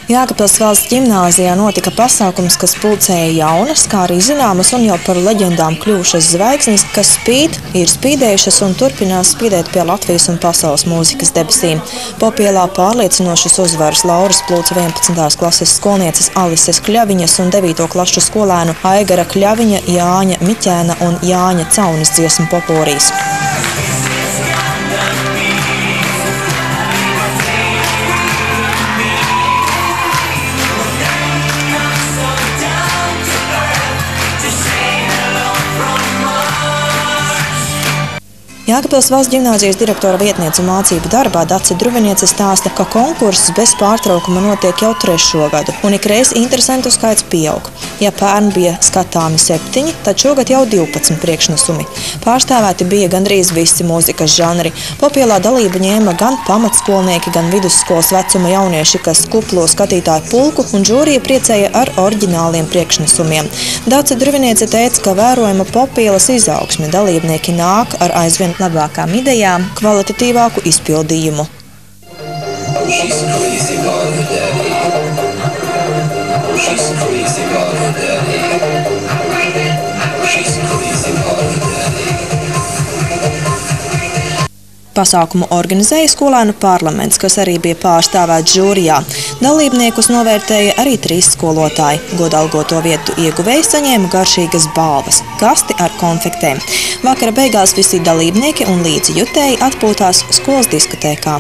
Jēkabpils valsts ģimnāzijā notika pasākums, kas pulcēja jaunas, kā arī zināmas un jau par leģendām kļuvušas zvaigznes, kas spīd, ir spīdējušas un turpinās spīdēt pie Latvijas un pasaules mūzikas debesīm. Popielā pārliecinošas uzvaras lauras plūca 11. klases skolnieces Alises Kļaviņas un 9. klašu skolēnu Aigara Kļaviņa, Jāņa Miķēna un Jāņa Caunas dziesmu popūrīs. Jēkabpils valsts ģimnāzijas direktora vietniece mācību darbā Dace Druviniece stāsta, ka konkurss bez pārtraukuma notiek jau 3. gadu, un ikreiz interesentu skaits pieaug. Ja pērn bija skatāmi 7, tad šogad jau 12 priekšnesumi. Pārstāvēti bija gandrīz visi mūzikas žanri. Popielā dalību ņēma gan pamatskolnieki, gan vidusskolas vecuma jaunieši, kas kuplo skatītāju pulku, un žūrija priecēja ar oriģināliem priekšnesumiem. Dace Druviniece teica, ka vērojama Popielas izaugsme, dalībnieki nāk ar aizvien labākām idejām, kvalitatīvāku izpildījumu. Pasākumu organizēja skolēnu parlaments, kas arī bija pārstāvēts žūrijā. Dalībniekus novērtēja arī 3 skolotāji. Godalgoto vietu ieguvēji saņēma garšīgas balvas – kasti ar konfektēm. Vakara beigās visi dalībnieki un līdzjutēji atpūtās skolas diskotēkā.